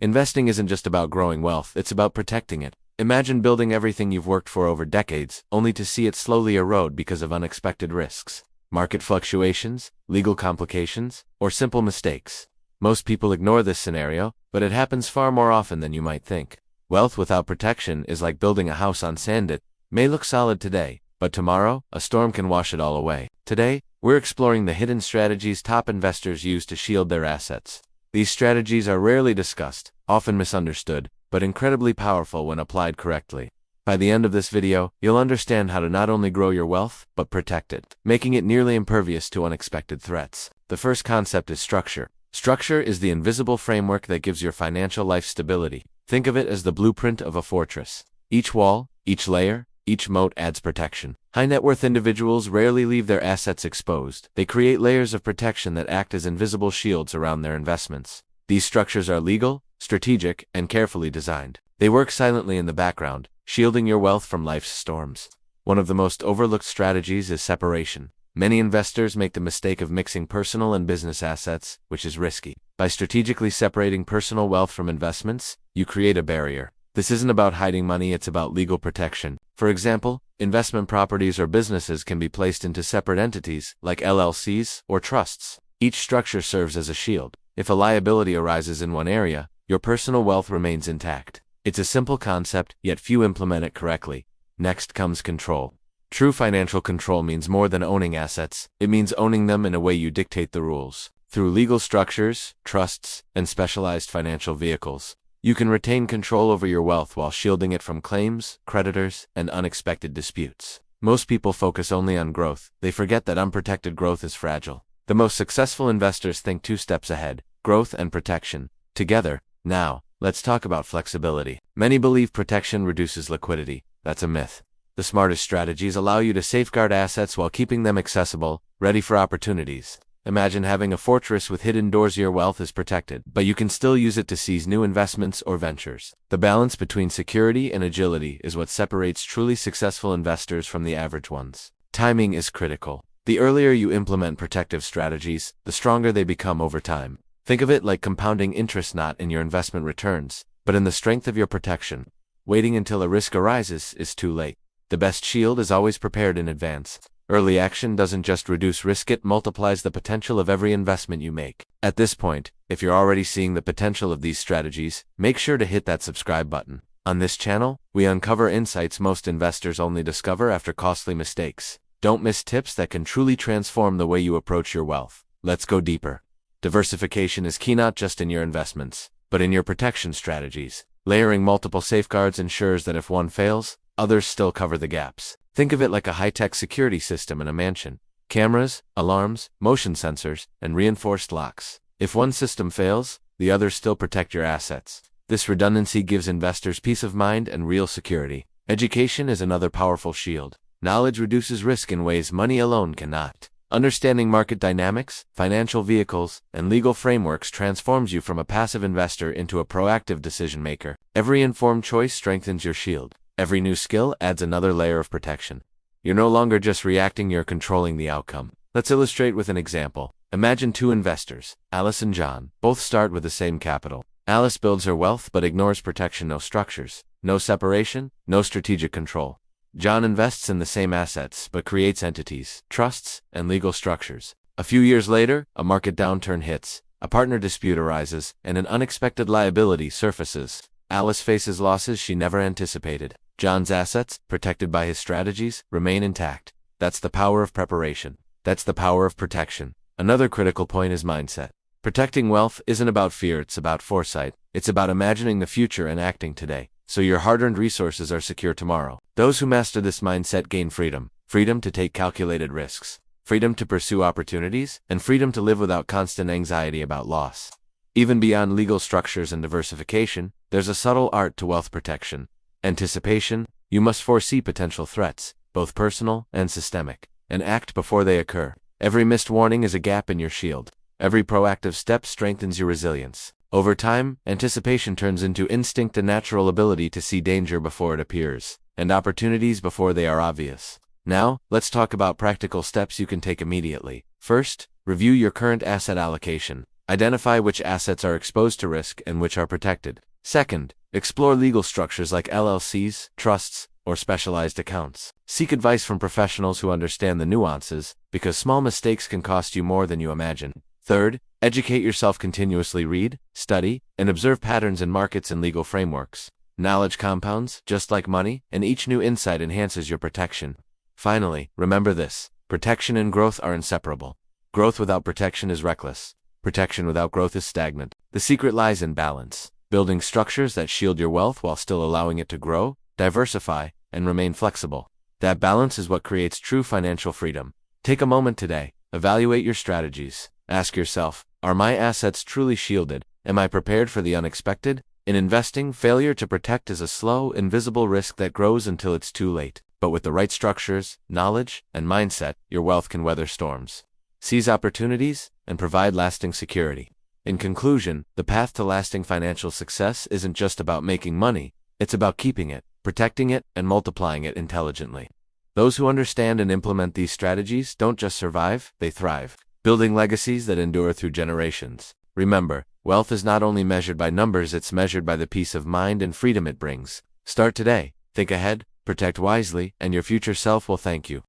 Investing isn't just about growing wealth, it's about protecting it. Imagine building everything you've worked for over decades, only to see it slowly erode because of unexpected risks. Market fluctuations, legal complications, or simple mistakes. Most people ignore this scenario, but it happens far more often than you might think. Wealth without protection is like building a house on sand. It may look solid today, but tomorrow, a storm can wash it all away. Today, we're exploring the hidden strategies top investors use to shield their assets. These strategies are rarely discussed, often misunderstood, but incredibly powerful when applied correctly. By the end of this video, you'll understand how to not only grow your wealth, but protect it, making it nearly impervious to unexpected threats. The first concept is structure. Structure is the invisible framework that gives your financial life stability. Think of it as the blueprint of a fortress. Each wall, each layer, each moat adds protection. High net worth individuals rarely leave their assets exposed. They create layers of protection that act as invisible shields around their investments. These structures are legal, strategic, and carefully designed. They work silently in the background, shielding your wealth from life's storms. One of the most overlooked strategies is separation. Many investors make the mistake of mixing personal and business assets, which is risky. By strategically separating personal wealth from investments, you create a barrier. This isn't about hiding money, it's about legal protection. For example, investment properties or businesses can be placed into separate entities, like LLCs or trusts. Each structure serves as a shield. If a liability arises in one area, your personal wealth remains intact. It's a simple concept, yet few implement it correctly. Next comes control. True financial control means more than owning assets. It means owning them in a way you dictate the rules. Through legal structures, trusts, and specialized financial vehicles, you can retain control over your wealth while shielding it from claims, creditors, and unexpected disputes. Most people focus only on growth. They forget that unprotected growth is fragile. The most successful investors think 2 steps ahead: growth and protection, together. Now, let's talk about flexibility. Many believe protection reduces liquidity. That's a myth. The smartest strategies allow you to safeguard assets while keeping them accessible, ready for opportunities. Imagine having a fortress with hidden doors. Your wealth is protected, but you can still use it to seize new investments or ventures. The balance between security and agility is what separates truly successful investors from the average ones. Timing is critical. The earlier you implement protective strategies, the stronger they become over time. Think of it like compounding interest, not in your investment returns, but in the strength of your protection. Waiting until a risk arises is too late. The best shield is always prepared in advance. Early action doesn't just reduce risk, it multiplies the potential of every investment you make. At this point, if you're already seeing the potential of these strategies, make sure to hit that subscribe button. On this channel, we uncover insights most investors only discover after costly mistakes. Don't miss tips that can truly transform the way you approach your wealth. Let's go deeper. Diversification is key, not just in your investments, but in your protection strategies. Layering multiple safeguards ensures that if one fails, others still cover the gaps. Think of it like a high-tech security system in a mansion. Cameras, alarms, motion sensors, and reinforced locks. If one system fails, the others still protect your assets. This redundancy gives investors peace of mind and real security. Education is another powerful shield. Knowledge reduces risk in ways money alone cannot. Understanding market dynamics, financial vehicles, and legal frameworks transforms you from a passive investor into a proactive decision-maker. Every informed choice strengthens your shield. Every new skill adds another layer of protection. You're no longer just reacting, you're controlling the outcome. Let's illustrate with an example. Imagine 2 investors, Alice and John. Both start with the same capital. Alice builds her wealth but ignores protection. No structures, no separation, no strategic control. John invests in the same assets but creates entities, trusts, and legal structures. A few years later, a market downturn hits, a partner dispute arises, and an unexpected liability surfaces. Alice faces losses she never anticipated. John's assets, protected by his strategies, remain intact. That's the power of preparation. That's the power of protection. Another critical point is mindset. Protecting wealth isn't about fear, it's about foresight. It's about imagining the future and acting today, so your hard-earned resources are secure tomorrow. Those who master this mindset gain freedom. Freedom to take calculated risks. Freedom to pursue opportunities, and freedom to live without constant anxiety about loss. Even beyond legal structures and diversification, there's a subtle art to wealth protection. Anticipation. You must foresee potential threats, both personal and systemic, and act before they occur. Every missed warning is a gap in your shield. Every proactive step strengthens your resilience. Over time, anticipation turns into instinct, a natural ability to see danger before it appears, and opportunities before they are obvious. Now, let's talk about practical steps you can take immediately. First, review your current asset allocation. Identify which assets are exposed to risk and which are protected. Second, explore legal structures like LLCs, trusts, or specialized accounts. Seek advice from professionals who understand the nuances, because small mistakes can cost you more than you imagine. Third, educate yourself continuously. Read, study, and observe patterns in markets and legal frameworks. Knowledge compounds, just like money, and each new insight enhances your protection. Finally, remember this: protection and growth are inseparable. Growth without protection is reckless. Protection without growth is stagnant. The secret lies in balance, building structures that shield your wealth while still allowing it to grow, diversify, and remain flexible. That balance is what creates true financial freedom. Take a moment today, evaluate your strategies. Ask yourself, are my assets truly shielded? Am I prepared for the unexpected? In investing, failure to protect is a slow, invisible risk that grows until it's too late. But with the right structures, knowledge, and mindset, your wealth can weather storms, seize opportunities, and provide lasting security. In conclusion, the path to lasting financial success isn't just about making money, it's about keeping it, protecting it, and multiplying it intelligently. Those who understand and implement these strategies don't just survive, they thrive, building legacies that endure through generations. Remember, wealth is not only measured by numbers, it's measured by the peace of mind and freedom it brings. Start today, think ahead, protect wisely, and your future self will thank you.